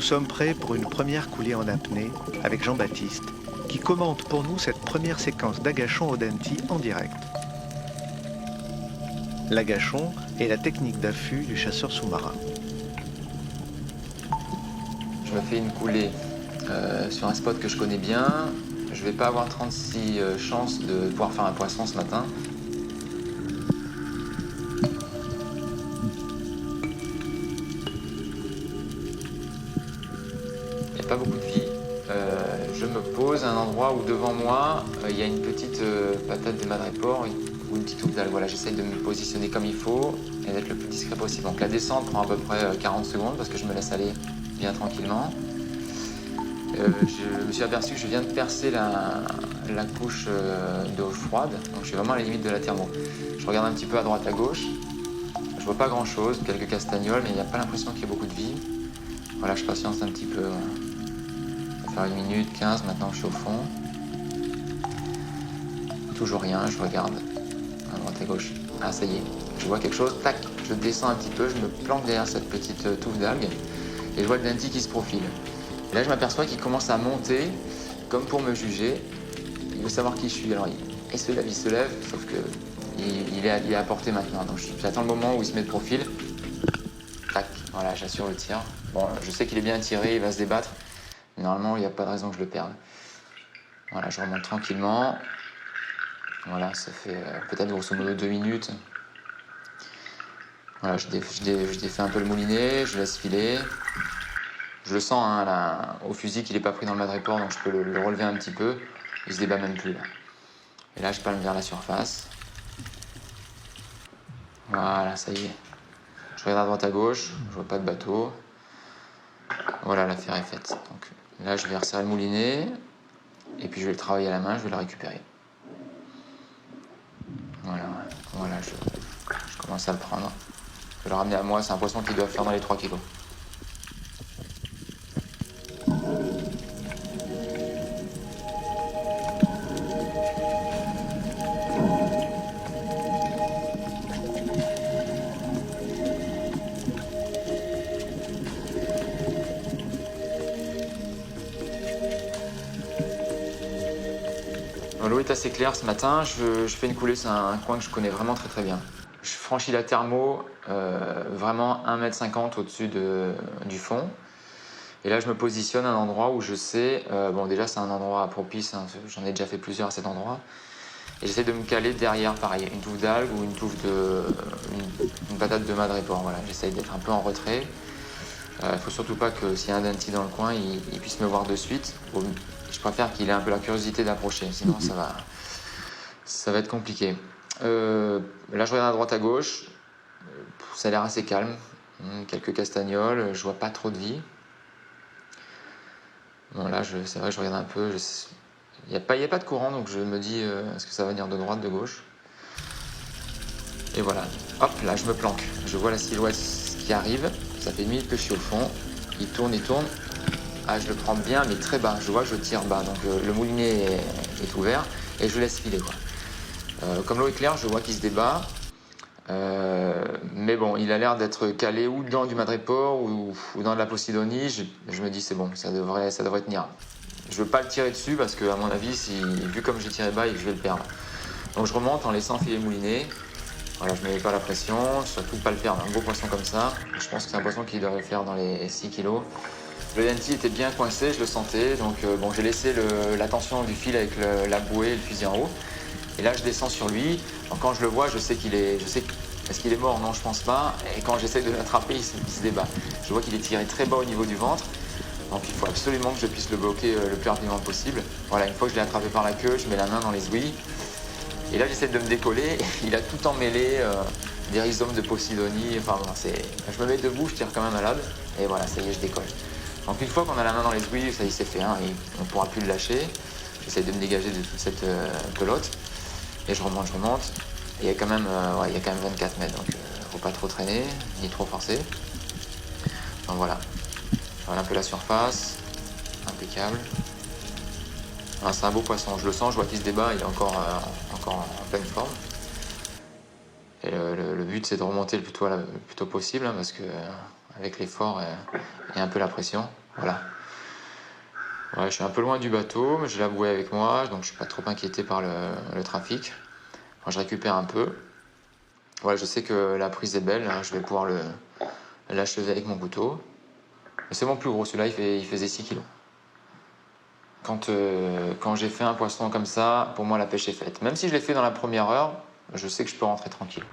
sommes prêts pour une première coulée en apnée avec Jean-Baptiste, qui commente pour nous cette première séquence d'agachon au denti en direct. L'agachon est la technique d'affût du chasseur sous-marin. Je me fais une coulée sur un spot que je connais bien. Je vais pas avoir 36 chances de pouvoir faire un poisson ce matin. Il n'y a pas beaucoup de vie. Je me pose à un endroit où devant moi, il y a une petite patate de madrépore ou une petite touffe d'algue. Voilà, j'essaye de me positionner comme il faut et d'être le plus discret possible. Donc la descente prend à peu près 40 secondes parce que je me laisse aller bien tranquillement. Je me suis aperçu que je viens de percer la couche d'eau froide, donc je suis vraiment à la limite de la thermo. Je regarde un petit peu à droite à gauche, je vois pas grand chose, quelques castagnoles, mais il n'y a pas l'impression qu'il y ait beaucoup de vie. Voilà, je patiente un petit peu. Ça va faire 1 minute 15, maintenant je suis au fond. Toujours rien, je regarde à droite à gauche. Ah ça y est, je vois quelque chose, tac, je descends un petit peu, je me planque derrière cette petite touffe d'algues et je vois le denti qui se profile. Et là, je m'aperçois qu'il commence à monter, comme pour me juger. Il veut savoir qui je suis. Alors, il se lève, sauf que il est à portée maintenant. Donc, j'attends le moment où il se met de profil. Tac, voilà, j'assure le tir. Bon, je sais qu'il est bien tiré, il va se débattre. Mais normalement, il n'y a pas de raison que je le perde. Voilà, je remonte tranquillement. Voilà, ça fait peut-être grosso modo 2 minutes. Voilà, je défais un peu le moulinet, je laisse filer. Je le sens hein, là, au fusil qu'il n'est pas pris dans le madrépore, donc je peux le relever un petit peu. Il se débat même plus là. Et là, je palme vers la surface. Voilà, ça y est. Je regarde à droite à gauche, je vois pas de bateau. Voilà, l'affaire est faite. Donc là, je vais resserrer le moulinet. Et puis je vais le travailler à la main, je vais le récupérer. Voilà, voilà, je commence à le prendre. Je vais le ramener à moi, c'est un poisson qui doit faire dans les 3 kilos. L'eau est assez claire ce matin, je fais une coulée, c'est un coin que je connais vraiment très très bien. Je franchis la thermo vraiment 1,50 m au-dessus du fond. Et là je me positionne à un endroit où je sais, bon déjà c'est un endroit propice, hein, j'en ai déjà fait plusieurs à cet endroit. Et j'essaie de me caler derrière pareil, une touffe d'algue ou une patate de madrépore, voilà. J'essaie d'être un peu en retrait. Il faut surtout pas que s'il y a un denti dans le coin, il puisse me voir de suite. Je préfère qu'il ait un peu la curiosité d'approcher, sinon ça va être compliqué. Là, je regarde à droite à gauche. Ça a l'air assez calme. Quelques castagnoles, je vois pas trop de vie. Bon, là, c'est vrai que je regarde un peu. Il n'y a pas de courant, donc je me dis est-ce que ça va venir de droite, de gauche? Et voilà. Hop, là, je me planque. Je vois la silhouette qui arrive. Ça fait 1 minute que je suis au fond. Il tourne, il tourne. Ah, je le prends bien, mais très bas. Je vois que je tire bas. Donc le moulinet est ouvert et je laisse filer, quoi. Comme l'eau est claire, je vois qu'il se débat. Mais bon, il a l'air d'être calé ou dans du madrépore ou dans de la posidonie. Je me dis c'est bon, ça devrait tenir. Je veux pas le tirer dessus parce que à mon avis, vu comme j'ai tiré bas, je vais le perdre. Donc je remonte en laissant filer le moulinet. Voilà, je ne mets pas la pression, surtout pas le perdre. Un beau poisson comme ça, je pense que c'est un poisson qui devrait faire dans les 6 kilos. Le denti était bien coincé, je le sentais, donc bon, j'ai laissé la tension du fil avec la bouée et le fusil en haut. Et là, je descends sur lui. Donc, quand je le vois, je sais est-ce qu'il est mort? Non, je pense pas. Et quand j'essaie de l'attraper, il se débat. Je vois qu'il est tiré très bas au niveau du ventre. Donc il faut absolument que je puisse le bloquer le plus rapidement possible. Voilà, une fois que je l'ai attrapé par la queue, je mets la main dans les ouïes. Et là, j'essaie de me décoller. Il a tout emmêlé, des rhizomes de posidonie. Enfin, bon, je me mets debout, je tire comme un malade. Et voilà, ça y est, je décolle. Donc une fois qu'on a la main dans les ouïes, ça y est, c'est fait. Hein, et on ne pourra plus le lâcher. J'essaie de me dégager de toute cette pelote. Et je remonte. Et il y a quand même 24 mètres. Donc faut pas trop traîner, ni trop forcer. Donc voilà. Voilà un peu la surface. Impeccable. C'est un beau poisson, je le sens, je vois qu'il se débat, il est encore en pleine forme. Et le but c'est de remonter le plus tôt possible, hein, parce que avec l'effort et un peu la pression. Voilà. Ouais, je suis un peu loin du bateau, mais j'ai la bouée avec moi, donc je suis pas trop inquiété par le trafic. Enfin, je récupère un peu. Ouais, je sais que la prise est belle, hein, je vais pouvoir l'achever avec mon couteau. Mais c'est mon plus gros, celui-là il faisait 6 kilos. Quand j'ai fait un poisson comme ça, pour moi la pêche est faite. Même si je l'ai fait dans la première heure, je sais que je peux rentrer tranquille.